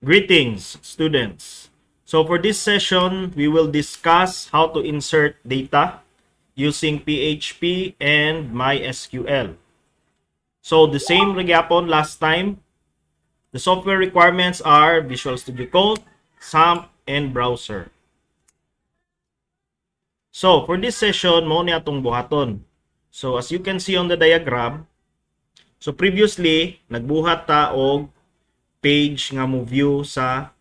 Greetings, students. So for this session, we will discuss how to insert data using PHP and MySQL. So the same magyapon last time. The software requirements are Visual Studio Code, XAMPP, and browser. So for this session, mo ni atong buhaton. So as you can see on the diagram, so previously, nagbuhat ta og page nga mo view sa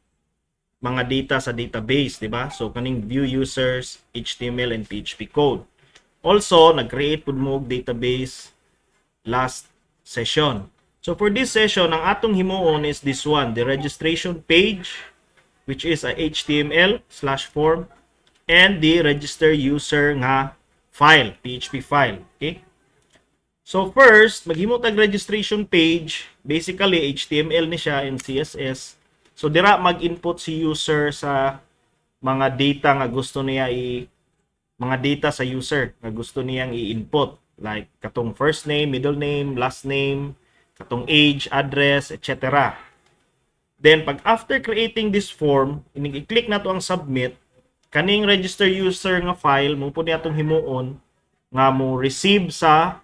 mga data sa database, di ba? So kaning view users, HTML and PHP code. Also, nag-create pud mo og database last session. So for this session, ang atong himuon is this one, the registration page, which is a HTML/form, and the register user nga file, PHP file. Okay? So first, maghimo tag registration page, basically HTML ni siya and CSS. So dira mag-input si user sa mga data nga gusto niya mga data sa user nga gusto niyang i-input, like katong first name, middle name, last name, katong age, address, etc. Then pag after creating this form, i-click na to ang submit, kaning register user nga file mo pud atong himuon nga mo receive sa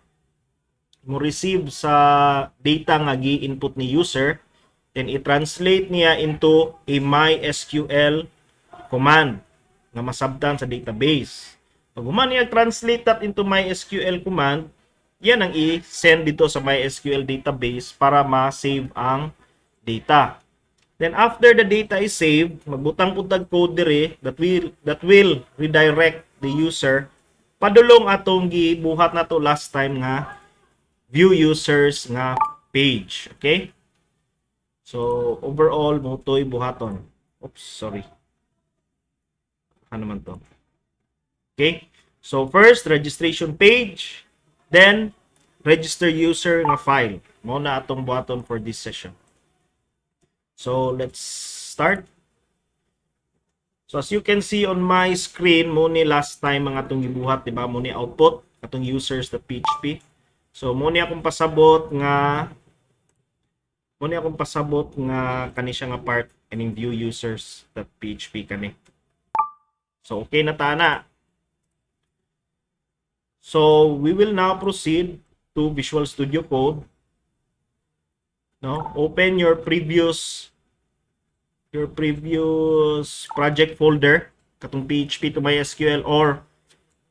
data nga gi-input ni user, then i-translate niya into a MySQL command nga masabtan sa database. Pag human niya translate that into MySQL command, yan ang i-send dito sa MySQL database para ma-save ang data. Then after the data is saved, magbutang pud tag code dire that will redirect the user padulong atong gibuhat nato last time nga view users nga page. Okay? So, overall, mo to'y buhaton. Oops, sorry. Ano man to? Okay? So, first, registration page. Then, register user nga file. Mo na atong buhaton for this session. So, let's start. So, as you can see on my screen, mo ni last time ang atong gibuhat, diba? Mo ni output, atong users.php. So mo ni akong pasabot nga kani siya nga part kaning view users.php kani. So okay na ta na. So we will now proceed to Visual Studio Code. No, open your previous project folder katong PHP to MySQL or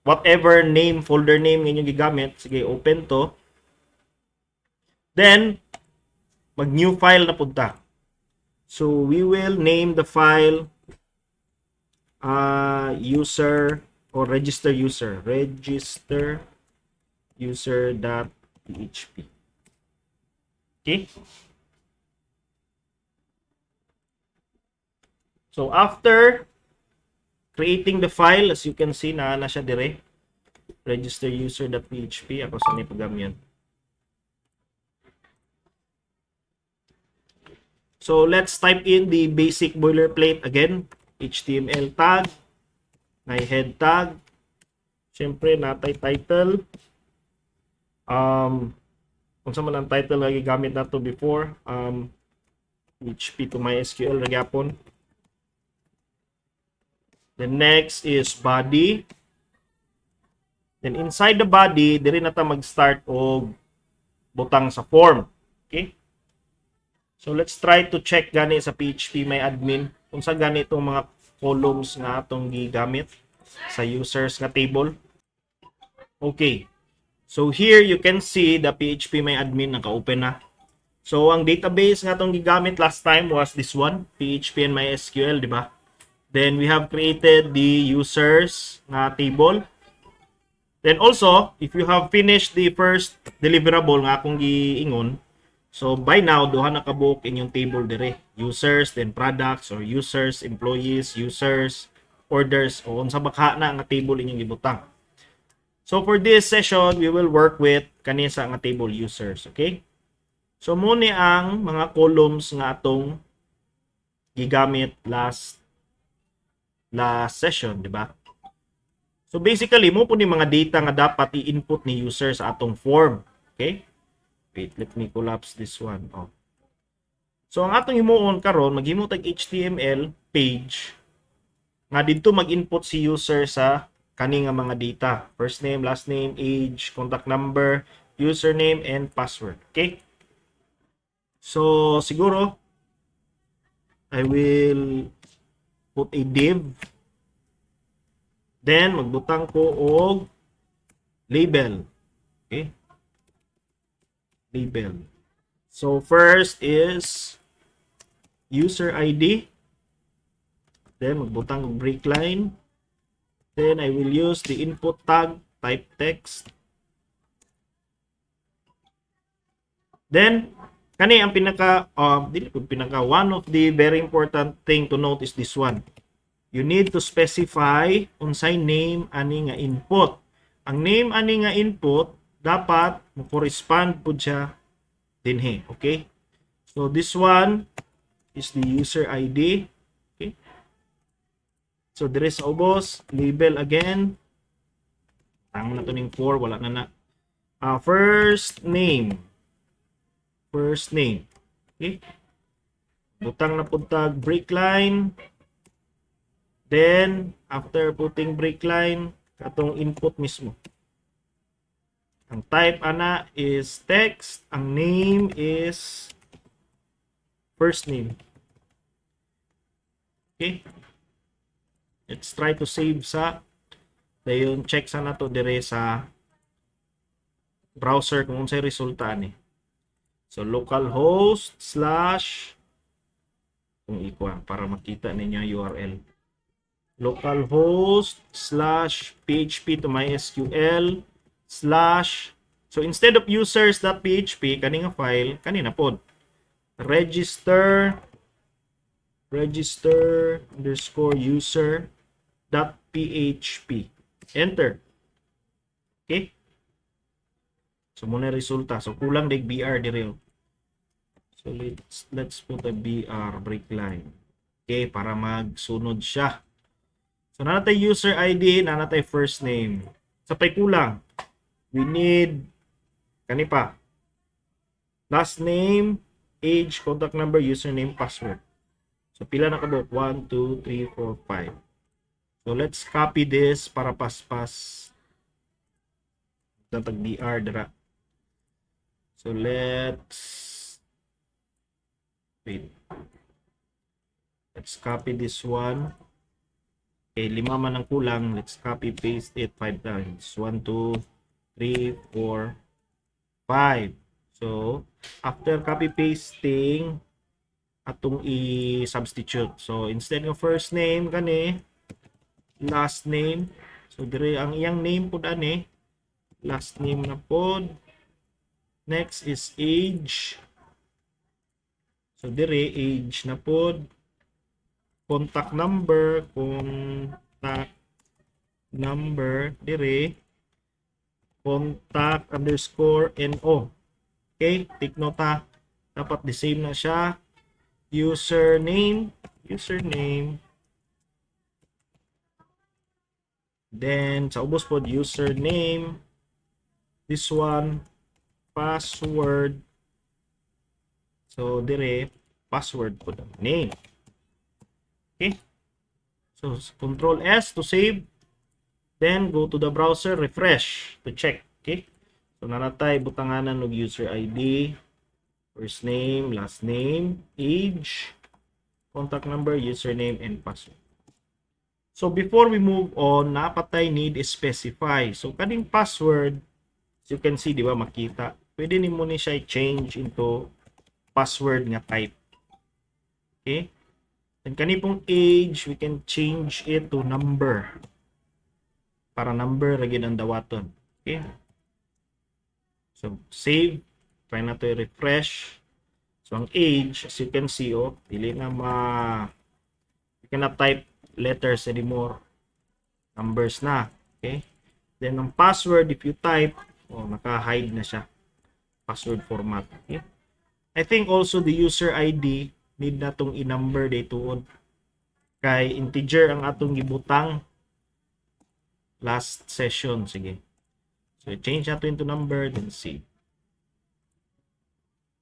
whatever folder name nga inyong gigamit. Sige, open to. Then, mag-new file na punta. So, we will name the file user or register user. Register user.php. Okay? So, after creating the file, as you can see, na siya dire. Register user.php. Ako sa nipagam yan. So, let's type in the basic boilerplate again. HTML tag, may head tag, syempre natay title. Kung sa man ang title lagi gamit nato before, PHP to MySQL nagyapon. The next is body. Then inside the body, diri na ta mag-start og butang sa form. Okay? So let's try to check gani sa PHP my admin kung sa gani itong mga columns nga atong gigamit sa users nga table. Okay. So here you can see the PHP my admin naka-open na. So ang database nga atong gigamit last time was this one, PHP and MySQL, di ba? Then we have created the users nga table. Then also, if you have finished the first deliverable nga akong giingon, so by now, duha na kabuok inyong table dire. Users, then products, or users, employees, users, orders, o unsa bakha na nga table inyong gibutang. So for this session, we will work with kanisa nga table users, okay? So muna ang mga columns nga atong gigamit last session, di ba? So basically, mo po ni mga data nga dapat i-input ni user sa atong form, okay? Wait, let me collapse this one. Oh. So ang atong himuon karon maghimo tag HTML page nga didto mag-input si user sa kani nga mga data. First name, last name, age, contact number, username, and password. Okay? So siguro I will put a div. Then magbutang ko og label. Okay? Label. So first is user ID. Then magbutang og break line. Then I will use the input tag, type text. Then kani ang pinaka one of the very important thing to note is this one. You need to specify unsay name ani nga input. Ang name ani nga input dapat mo correspond pud siya dinhi, okay? So this one is the user ID, okay? So dire sa ubos, label again. Tama na to ning 4, wala na na. First name. First name. Okay? Butang na pud tag break line. Then after putting break line, katong input mismo. Ang type ana is text, ang name is first name. Okay? Let's try to save sa dayon check sa nato dire sa browser kung unsay resulta ni. So localhost slash kung ikuha para makita ninyo ang URL. Localhost slash PHP to MySQL slash, so instead of users.php kani nga file kanina pod register underscore user.php. Enter. Okay? So muna resulta. So kulang dig BR dire. So let's put a BR break line. Okay, para magsunod siya. So nanatay user ID, nanatay first name. Sa pay kulang, we need kani pa. Last name, age, contact number, username, password. So pila na kabot? 1, 2, 3, 4, 5. So let's copy this para paspas. Tag BR dira. So let's wait. Let's copy this one. Okay, 5 man ang kulang. Let's copy paste it 5 times. 1, 2, 3, 4, 5. So after copy pasting atong i-substitute. So instead of first name kani last name. So dire ang iyang name pud ani last name na pod. Next is age. So dire age na pod. Contact number dire contact underscore NO. Okay, take nota. Dapat the same na siya. Username. Then sa ubos pod username. This one password. So dire password pod name. Okay. So control S to save. Then go to the browser, refresh to check. Okay. So nanatay butanganan og user ID. First name, last name, age, contact number, username, and password. So before we move on, napatay need specify. So kaning password, as you can see, di ba, makita. Pwede nimo ni siya i-change into password nga type. Okay? And kani pong age, we can change it to number. Para number lagi ang dawaton. Okay? So save. Try na to refresh. So ang age, as you can see, dili na you cannot type letters anymore. Numbers na. Okay? Then ang password, if you type, naka-hide na siya. Password format. Okay? I think also the user ID need na tong i-number day tuod. Kay integer ang atong gibutang last session. Sige. So change nato into number, then save.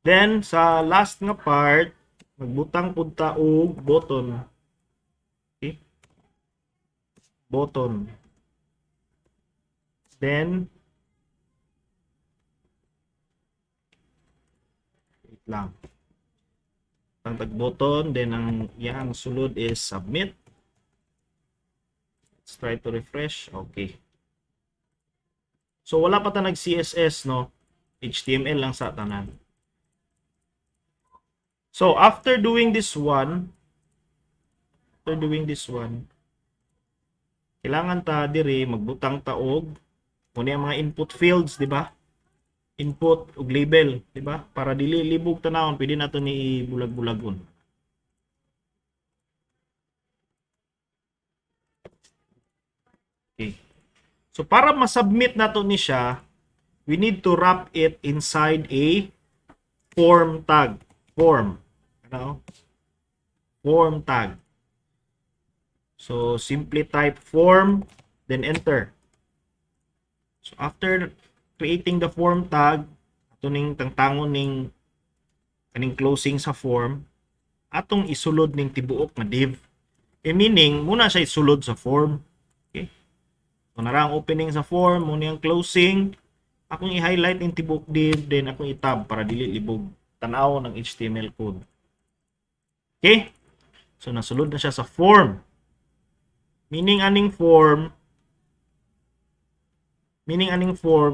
Then, sa last nga part, Magbutang punta og button. Okay? Button. Then, wait lang. Tag button, then ang yang sulod is submit. Let's try to refresh. Okay. So wala pa ta nag CSS, no? HTML lang sa tanan. So after doing this one, kailangan ta dire magbutang ta og muna yung mga input fields, di ba? Input ug label, di ba? Para dili libog tanawon, pwede nato ni bulag-bulagon. Okay. So para ma-submit nato ni siya, we need to wrap it inside a form tag. Form. Ano? Form tag. So simply type form, then enter. So after creating the form tag, ato ning tangtangon ning kaning closing sa form, atong isulod ning tibuok nga div. Meaning, muna siya isulod sa form. Okay? So nara ang opening sa form, muna yung closing. Akong i-highlight yung tibuok div, then akong i-tab para dili libog tanaw ng HTML code. Okay? So nasulod na siya sa form. Meaning aning form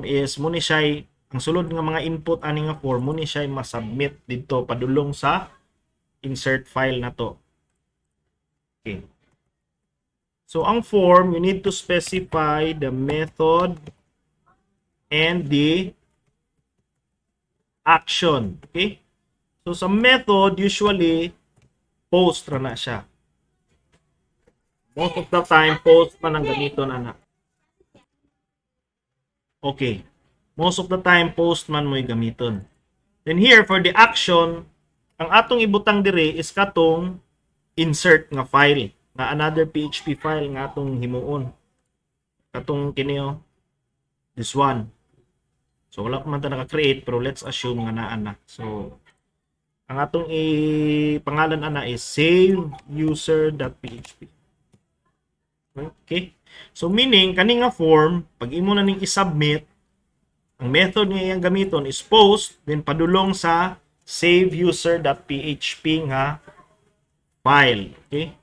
is muna siya ang sulod nga mga input ani nga form muna siya ma-submit dito padulong sa insert file na to. Okay. So ang form, you need to specify the method and the action. Okay? So sa method, usually post ra na siya. Most of the time, post man ang gamiton ana. Okay. Most of the time, post man mo'y gamiton. Then here, for the action, ang atong ibutang dire is katong insert nga file. Nga another PHP file nga atong himuon. Katong kiniyo. This one. So, wala pa man ta naka-create, pero let's assume nga naa na. So, ang atong pangalan ana is save user.php. Okay? So, meaning, kani nga form, pag imo na ning i-submit, ang method niya yung gamiton is post, then padulong sa save user.php nga file. Okay?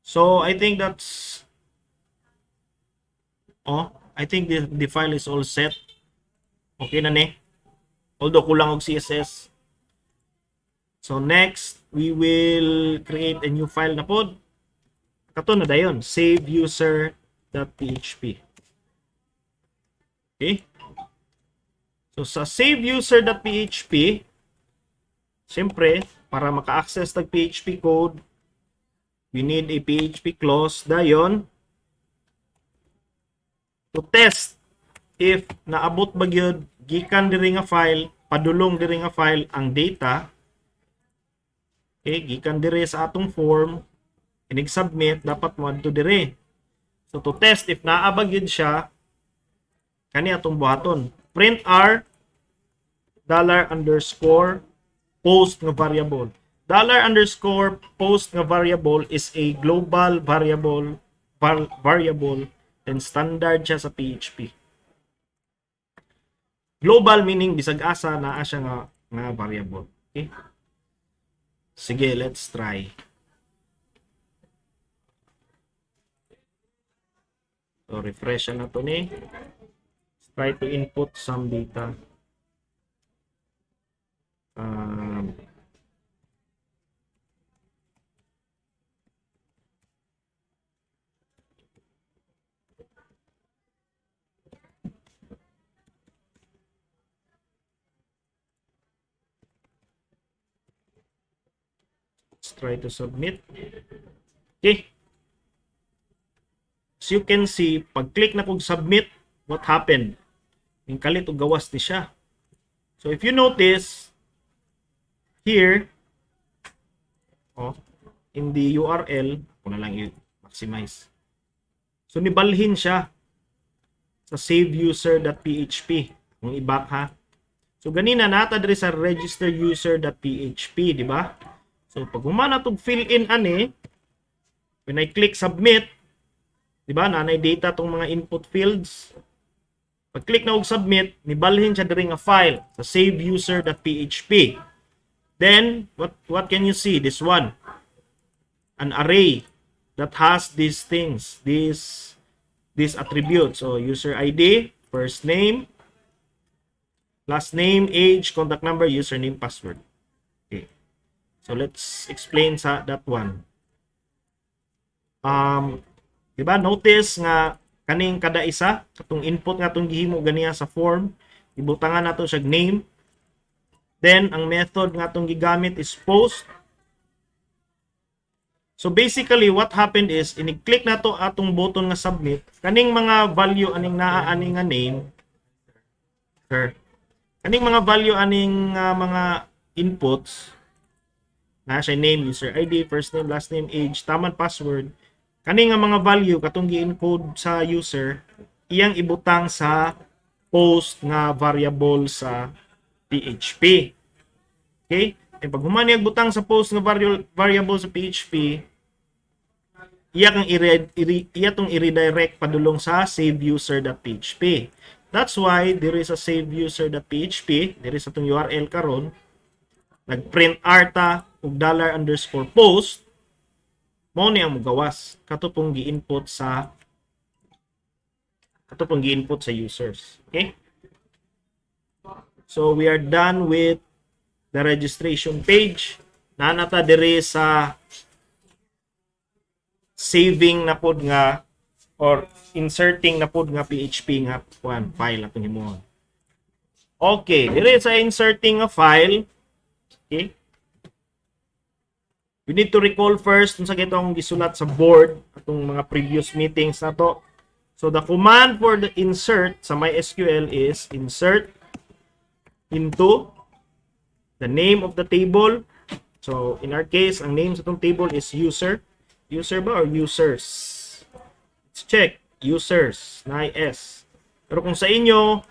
So, I think that's I think the file is all set. Okay na ni. Although kulang og CSS. So, next, we will create a new file na pod. Kato na dayon, save user.php. Okay? So sa save user.php, siyempre, para maka-access tag PHP code, we need a PHP clause dayon to test if naabot ba gyud gikan diri nga file, padulong diri nga file ang data. Okay, gikan diri sa atong form, inig-submit, dapat mo adto dire. So to test if naaba gyud siya, kani atong buhaton. Print r $_post nga variable. $_post nga variable is a global variable and standard siya sa PHP. Global meaning bisag asa naa siya nga variable. Okay? Sige, let's try. So refresh na to ni. Let's try to input some data. Let's try to submit. Okay. So you can see, pag click na kong submit, what happened? Yung kalit o gawas ni siya. So if you notice, here, in the URL, ako na lang i-maximize. So nibalhin siya sa save user.php. Kung i-back ha. So So ganina nata diri sa register user.php, di ba? So pag humana tog fill in ani, when I click submit, di ba? Nanay data tong mga input fields. Pag click na og submit, nibalhin siya diri nga file sa save user.php. Then what can you see? This one, an array that has these things, these attributes. So user ID, first name, last name, age, contact number, username, password. Okay. So let's explain sa that one. Diba? Notice nga kaning kada isa katong input nga tong gihimo ganiya sa form, ibutangan nato siya name. Then ang method nga tong gigamit is post. So basically what happened is ini-click nato atong button nga submit, kaning mga value aning naa aning nga name, sir. Kaning mga value aning mga inputs na siya name, user ID, first name, last name, age, taman password. Kani nga mga value katong gi-encode sa user, iyang ibutang sa post nga variable sa PHP. Okay? E pag humani ang butang sa post nga variable sa PHP, iya tong i-redirect padulong sa save user.php. That's why there is a save user.php, there is atong URL karon, nagprint arta og $_post. Mao ni ang mugawas katupong gi-input sa users. Okay? So we are done with the registration page. Nanata diri sa saving na pod nga or inserting na pod nga PHP nga file atong himuon. Okay, diri sa inserting a file. Okay? We need to recall first kung sa kitong gisulat sa board atong mga previous meetings na to. So the command for the insert sa MySQL is insert into the name of the table. So in our case, ang name sa itong table is user. User ba or users? Let's check. Users. Na S. Pero kung sa inyo,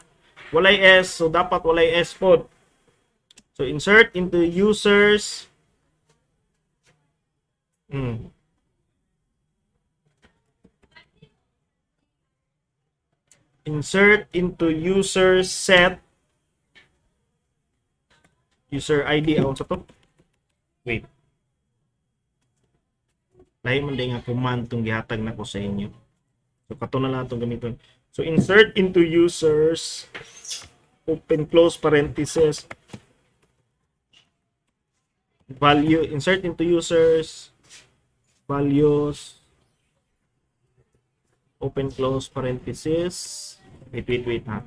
walay S, so dapat walay S pod. So insert into users. Insert into user set user ID sa to. Wait. Lahi man din nga command tong gihatag nako sa inyo. So kato na lang itong gamiton. So insert into users, open close parenthesis, value, insert into users, values, open close parenthesis, wait ha.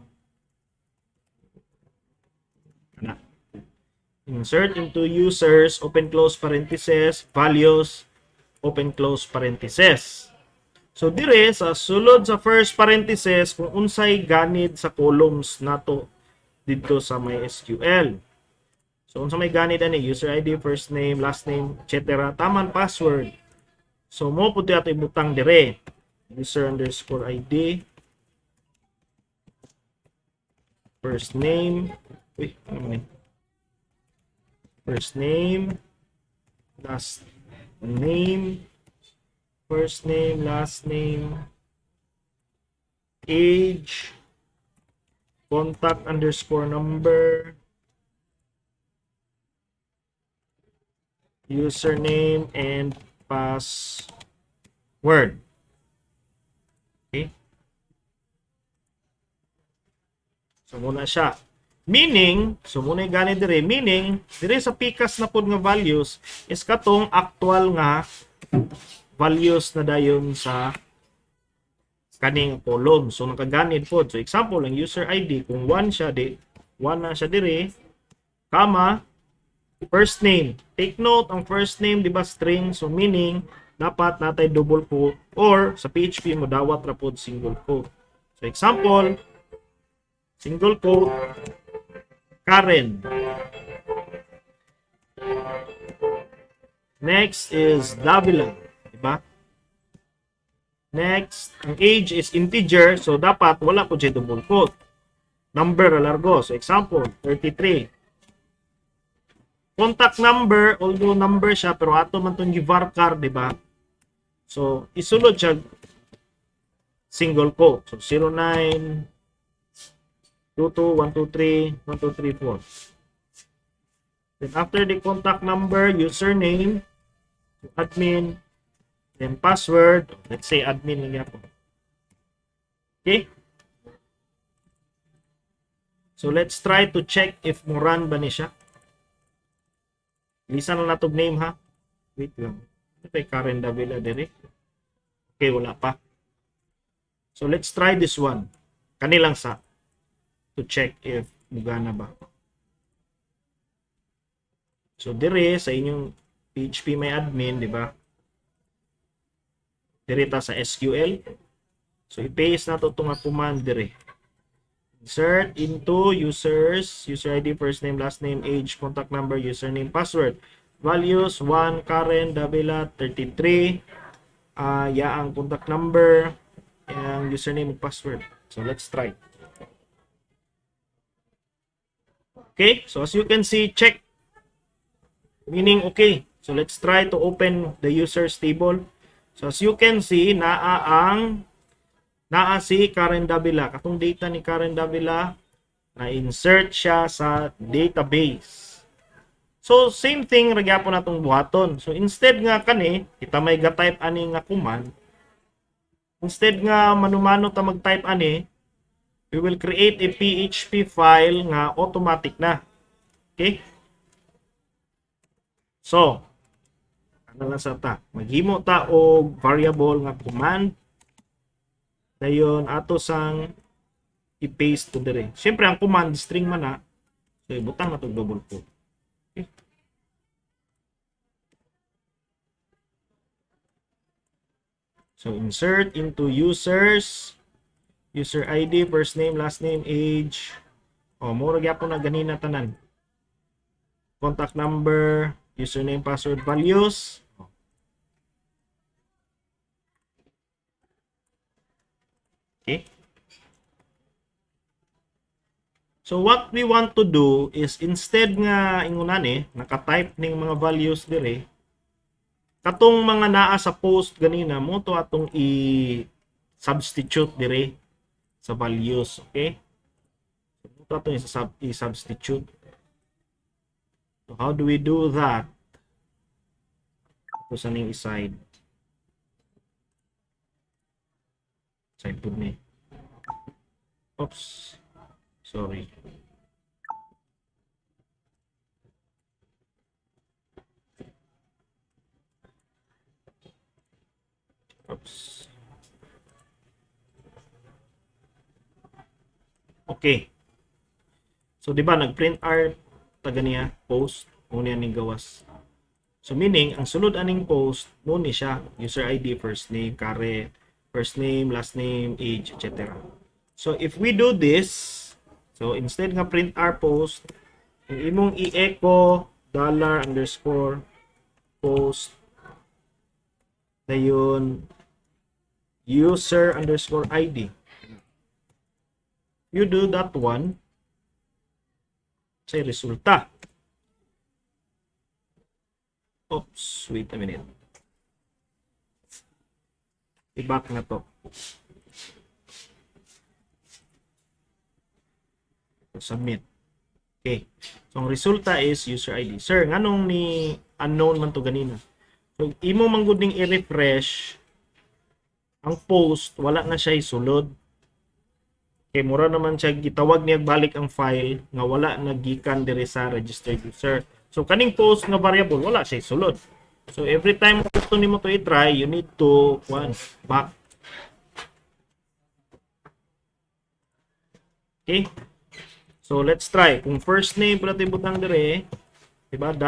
Insert into users, open close parenthesis, values, open close parenthesis. So dire sa sulod sa first parenthesis kung unsay ganid sa columns nato dito sa MySQL. So unsa may ganid ani user ID, first name, last name, etc. Taman password. So mo pud ato ibutang dire user_ID, first name, first name, last name, first name, last name, age, contact_number, username, and password. Okay? So muna siya. Meaning, so muna gani dire, meaning dire sa pikas na pod nga values is katong actual nga values na dayon sa kaning column. So nakaganid pod. So example, ang user ID kung 1 siya, 1 na siya dire, comma, first name. Take note, ang first name di ba string, so meaning dapat natay double quote or sa PHP mo dawat ra pod single quote. So example, single quote, Karen. Next is Davila, di ba? Next, ang age is integer, so dapat wala po siya double quote. number largo. So example, 33. Contact number, although number siya, pero ato man itong givarchar, di ba? So, isulod siya single quote. So, 09, 22, 123, 1234. Then, after the contact number, username, admin, then password, let's say admin lang ako. Okay? So, let's try to check if mo run ba ni siya. Lisan na natog name ha. Wait lang. Ito ay Karen Davila dire. Okay, wala pa. So let's try this one. Kanilang sa to check if mugana ba. So dire sa inyong PHP may admin, di ba? Dire ta sa SQL. So i-paste na to itong command dire. Insert into users, user ID, first name, last name, age, contact number, username, password. Values, 1, Karen, Davila, 33. Ang contact number, and username and password. So, let's try. Okay, so as you can see, check. Meaning, okay. So, let's try to open the users table. So, as you can see, naa si Karen Davila. Katong data ni Karen Davila, na-insert siya sa database. So, same thing, nagyapon na itong buhaton. So, instead nga kani, kita may ga-type ani nga command. Instead nga manumano ta mag-type ani, we will create a PHP file nga automatic na. Okay? So, ano lang sa ta? Maghimo ta og variable nga command. Dayon ato sang i-paste to dire. Siyempre ang command string man na. So ibutang na to double quote. Okay. So insert into users, user ID, first name, last name, age. Mura gyapon na ganina tanan. Contact number, username, password, values. Okay. So what we want to do is instead nga ingunan naka-type ning mga values dire, katong mga naa sa post ganina mo to atong i-substitute dire sa values, okay? So mo to atong i-substitute. So how do we do that? Ito sa ning side. Side po ni. Oops. Sorry. Oops. Okay. So, di ba, nag-print R taga niya, post, muna ning gawas. So, meaning, ang sulod aning post, muna siya, user ID, first name, kare, first name, last name, age, etc. So, if we do this, so, instead nga print R post, yung imong i-echo $_ post, dayon, user _ ID. You do that one, say resulta. Oops, wait a minute. I-back na to. Submit. Okay. So, ang resulta is user ID. Sir, nganong ni unknown man to ganina? So, imo manggod ning i-refresh ang post, wala na siya isulod. Okay, mura naman siya gitawag niya balik ang file nga wala nagikan dire sa registered user. So, kaning post nga variable, wala siya isulod. So, every time gusto nimo to i-try, you need to back. Okay? So, let's try. Kung first name pala tayo butang dire, diba? $_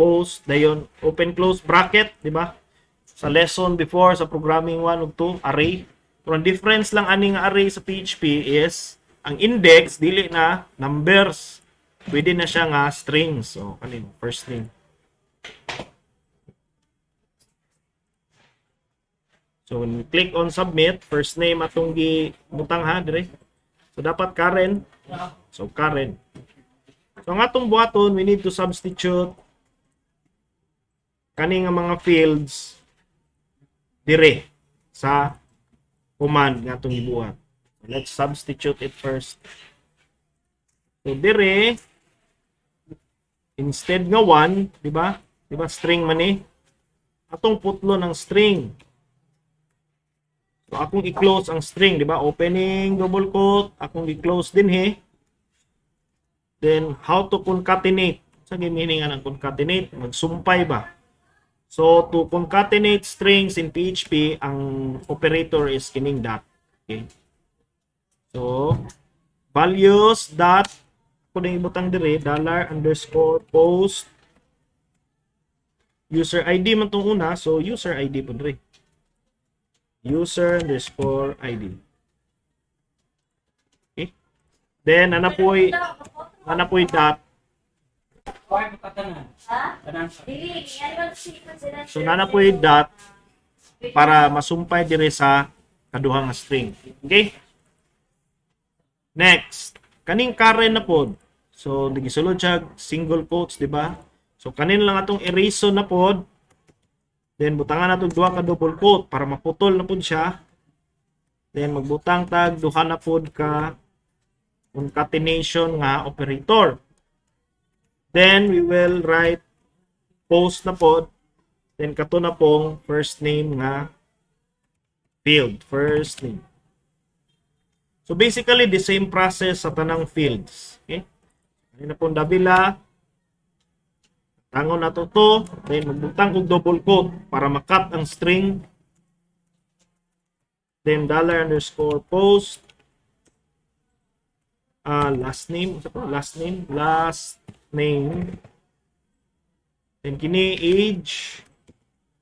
post, dayon open close bracket, diba? Sa lesson before, sa programming 1 ug 2, array. Pero ang difference lang aning array sa PHP is, ang index, dili na numbers. Pwede na siya nga strings. So, kanin, first name. So, when we click on submit, first name atong gibutang ha, dire. So dapat Karen. So Karen. So ang atong buhaton, we need to substitute kani nga mga fields dire sa command nga atong ibuhat. Let's substitute it first. So dire instead nga 1, di ba? Di ba string man eh? Atong putlo ng string. So akong i-close ang string, di ba? Opening double quote, akong i-close din he. Then how to concatenate? Sa meaning ng concatenate, magsumpay ba? So to concatenate strings in PHP, ang operator is kining dot. Okay. So values dot ako na ibutang dire $_post user ID man tong una, so user ID po dire. User_ID. Okay. Then anapoy dot. So nanapoy dot para masumpay dire sa kaduhang string. Okay? Next, kaning Karen na pod. So nagisulod siya single quotes, di ba? So kanin lang atong eraso na pod. Then butangan nato duha ka double quote para maputol na pod siya. Then magbutang tag duha na pod ka concatenation nga operator. Then we will write post na pod. Then kato na pong first name nga field, first name. So basically the same process sa tanang fields. Okay? Ano na pong dabila. Tangon na to. Then magbutang og double quote para makat ang string. Then $_post last name. Then kini age,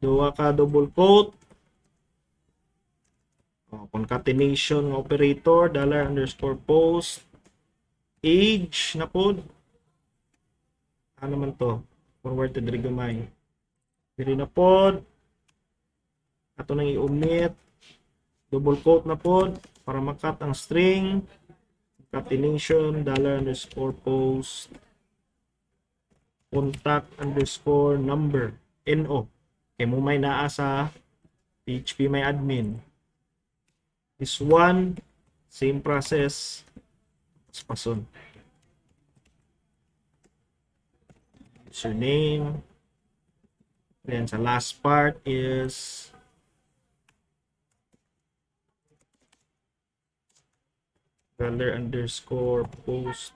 duha ka double quote. Concatenation operator, $_post age na pod. Ano man to? Forward to diri gamay. Diri na pod. Ato nang i-omit. Double quote na pod para makat ang string. Concatenation $_post contact_number NO. Kaya mo may naa sa PHP may admin. This one, same process. Pason. Username. Then sa last part is $_post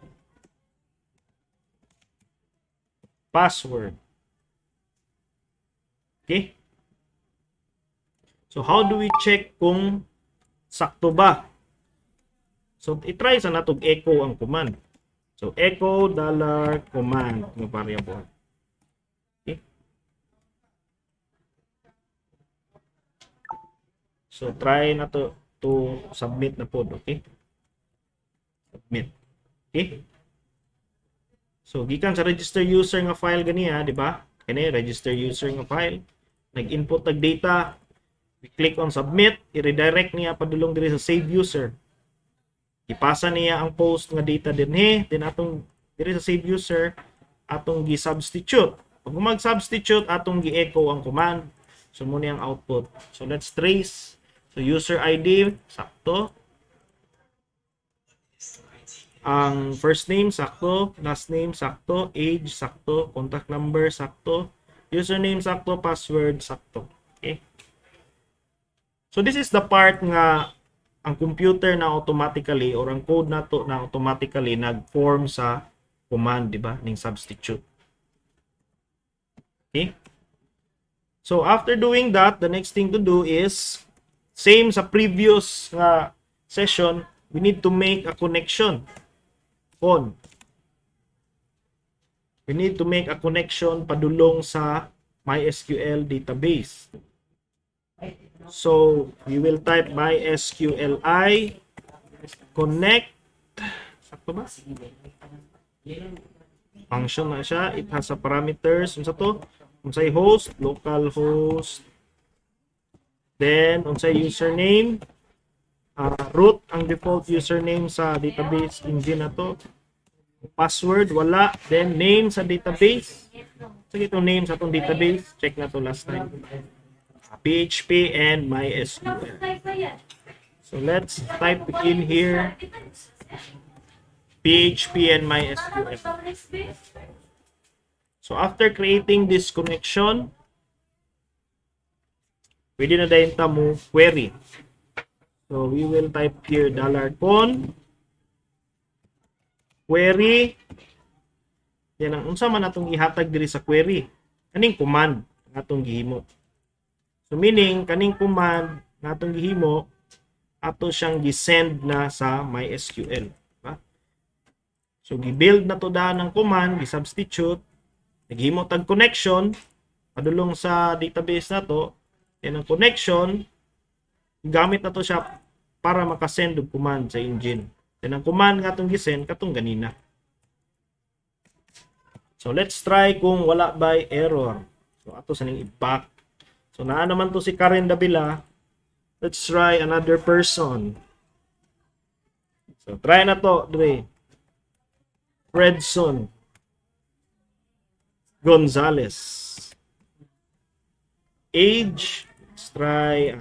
password. Okay? So how do we check kung sakto ba? So i-try sa natog echo ang command. So echo $command ng variable. Okay? So try na to submit na pod, okay? Submit. Okay? So gikan sa register user nga file ganiya, di ba? Kani register user nga file, nag-input tag data, we click on submit, i-redirect niya padulong diri sa save user. Ipasa niya ang post nga data dinhi, then atong diri sa save user atong gi-substitute. Pag mag-substitute atong gi-echo ang command, so mo ni ang output. So let's trace. So user ID sakto. Ang first name sakto, last name sakto, age sakto, contact number sakto, username sakto, password sakto. Okay? So this is the part nga ang computer na automatically or ang code na to na automatically nag-form sa command, di ba? Ning substitute. Okay? So after doing that, the next thing to do is same sa previous session, we need to make a connection. We need to make a connection padulong sa MySQL database. So we will type MySQLi connect. Sakto ba? Function na siya. It has a parameters. Unsa to? Unsay host, localhost. Then unsay username, root ang default username sa database engine na to. Password wala, then name sa database. Sige, itong name sa itong database, check na to last time. PHP and MySQL. So let's type in here PHP and MySQL. So after creating this connection, pwede na dahil mo query. So we will type here $con query. Yan ang unsa man atong ihatag diri sa query. Kaning command nga atong gihimo. So meaning kaning command nga atong gihimo ato siyang gi-send na sa MySQL, diba? So gi-build na to daan ng command, gi-substitute, naghimo tag connection padulong sa database na to. Yan ang connection, gamit na to siya para makasend og command sa engine. Yan ang command nga atong gi-send katong ganina. So let's try kung wala by error. So ato sa ning i-back. So naa naman to si Karen Davila. Let's try another person. So try na to, Dre. Fredson Gonzalez. Age, let's try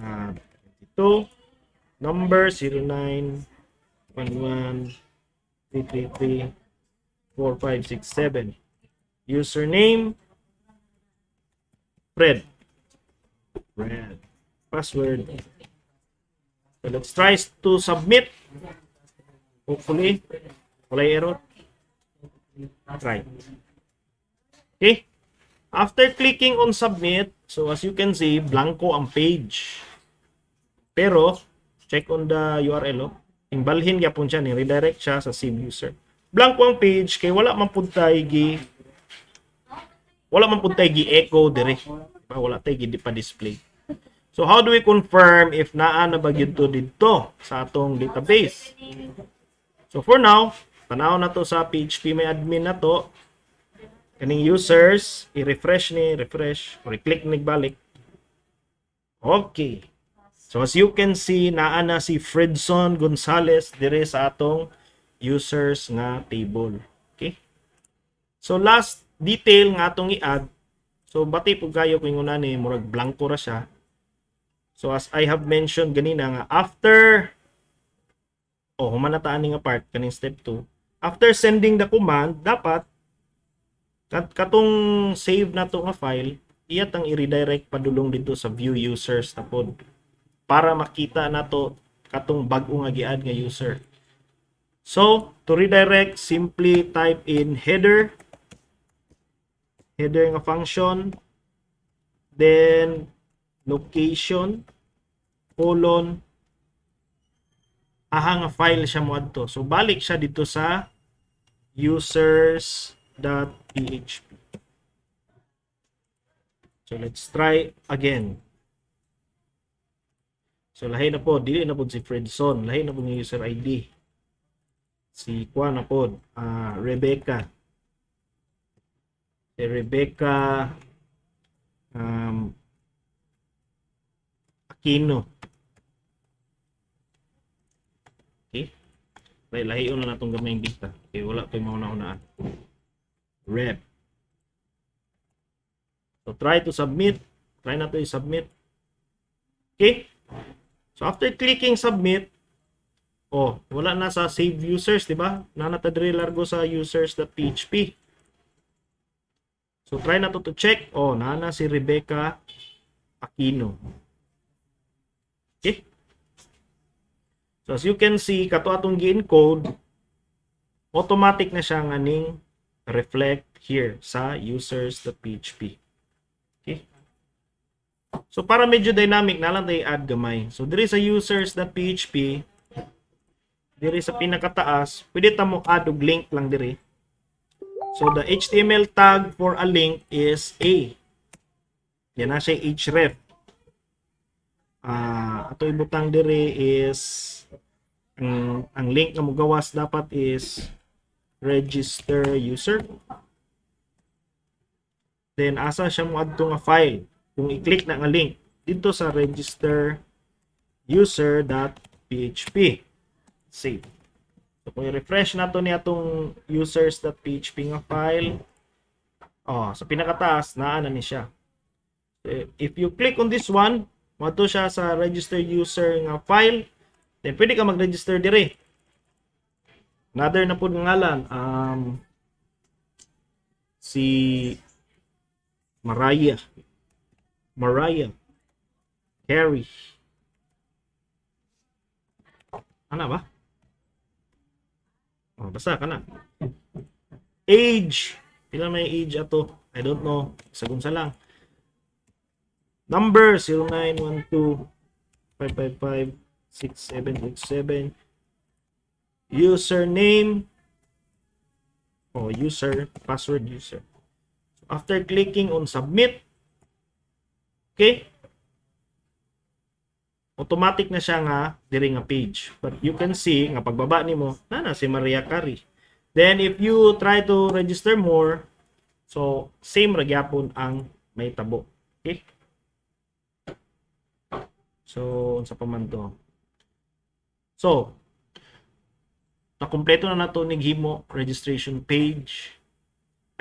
22. Number 0911333457. Username Fred. Password. So let's try to submit. Hopefully wala error. Try. Okay. After clicking on submit, so as you can see, blanco ang page. Pero check on the URL, imbalhin gyapon siya ni redirect siya sa save user. Blanco ang page kay wala man pud tay gi echo dire. Wala tay gi pa display. So how do we confirm if naa na ba gyud to didto sa atong database? So for now, tanaw na to sa PHP may admin na to. Kaning users, i-refresh ni, refresh, or i-click ni balik. Okay. So as you can see, naa na si Fredson Gonzalez dire sa atong users nga table. Okay? So last detail nga atong i-add. So bati po kayo kung una ni murag blanco ra siya. So as I have mentioned ganina nga after humanataan ni nga part kaning step 2. After sending the command, dapat katong save na to nga file, iyat ang i-redirect padulong dito sa view users na pod para makita na to katong bag-o nga gi-add nga user. So, to redirect, simply type in header nga function, then location, colon, aha nga file siya mo adto. So, balik siya dito sa users.php. So, let's try again. So, lahi na po. Dili na po si Fredson. Lahi na po yung user ID. Si Kwa na po. Rebecca. Si Rebecca Aquino. Okay. Lahi na natong gamay yung data. Okay, wala ito yung mauna-unaan. Rep. So, try to submit. Try na to i-submit. Okay. So, after clicking submit, wala na sa save users, di ba? Nanatadre largo sa users.php. So, try na to check. Nana si Rebecca Aquino. Okay. So, as you can see, kato atong gi-encode, automatic na siya nganing reflect here sa users.php. Okay. So, para medyo dynamic, nalang tayo add gamay. So, diri sa users.php, diri sa pinakataas, pwede tamo add og link lang diri. So, the HTML tag for a link is A. Yan na siya href. Ato ibutang diri is ang link nga mogawas dapat is register user. Then, asa siya mo adto nga file. Kung i-click na nga link dito sa register user.php. PHP. Save. So kung i-refresh nato niya itong users.php nga file, sa pinakataas, naa na ni siya. If you click on this one, mato siya sa registered user nga file, then pwede ka mag-register dire. Another na po ng ngalan, si Mariah Carey. Ano ba? Basta ka na. Age. Pila may age ato? I don't know. Sagunsa lang. Number 0912-555-6787. Username. User. Password user. So after clicking on submit, okay, automatic na siya nga diri nga page. But you can see nga pagbaba nimo na si Maria Carey. Then if you try to register more, so same ra gyapon ang may tabo. Okay? So unsa pa man to? So nakumpleto na nato ning himo registration page.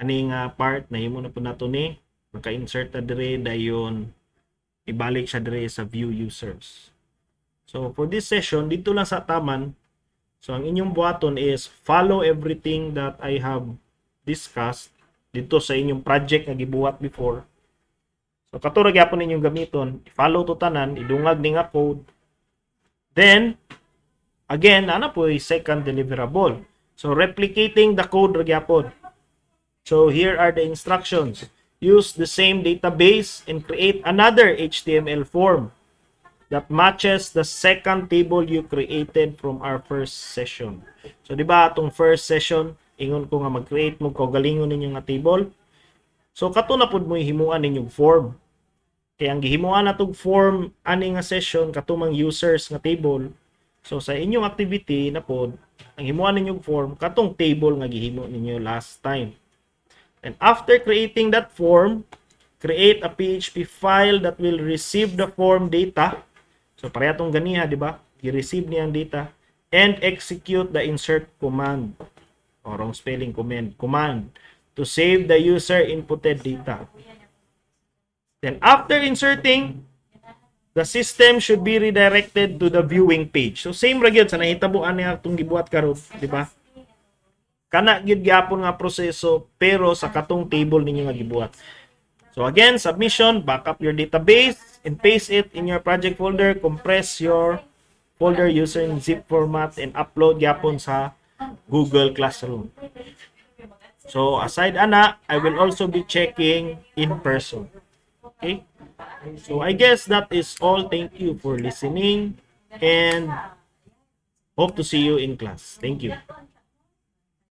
Aning part na himo na po nato ni maka-insert ta dire dayon ibalik siya dire sa view users. So for this session dito lang sa taman, so ang inyong buhaton is follow everything that I have discussed dito sa inyong project nga gibuhat before. So kato ra gyapon ninyong gamiton, follow to tanan, idungag ni nga code. Then again ana po second deliverable. So replicating the code ra gyapon. So here are the instructions. Use the same database and create another HTML form that matches the second table you created from our first session. So di ba atong first session ingon ko nga mag-create mo kaugalingon ninyo nga table. So kato na pud mo himuan ninyong form. Kaya ang gihimuan natong form ani nga session katumang users nga table. So sa inyong activity na pod ang himuan ninyong form katong table nga gihimo ninyo last time. And after creating that form, create a PHP file that will receive the form data. So pareha tong ganiha, di ba? I-receive niya ang data and execute the insert command. Wrong spelling, command to save the user inputted data. Then after inserting, the system should be redirected to the viewing page. So same ra gyud sa nahitabuan niya itong gibuhat karon, di ba? Kana gyud gyapon nga proseso pero sa katong table ninyo nga gibuhat. So again, submission, backup your database and paste it in your project folder, compress your folder using zip format and upload gyapon sa Google Classroom. So aside ana, I will also be checking in person. Okay? So I guess that is all. Thank you for listening and hope to see you in class. Thank you.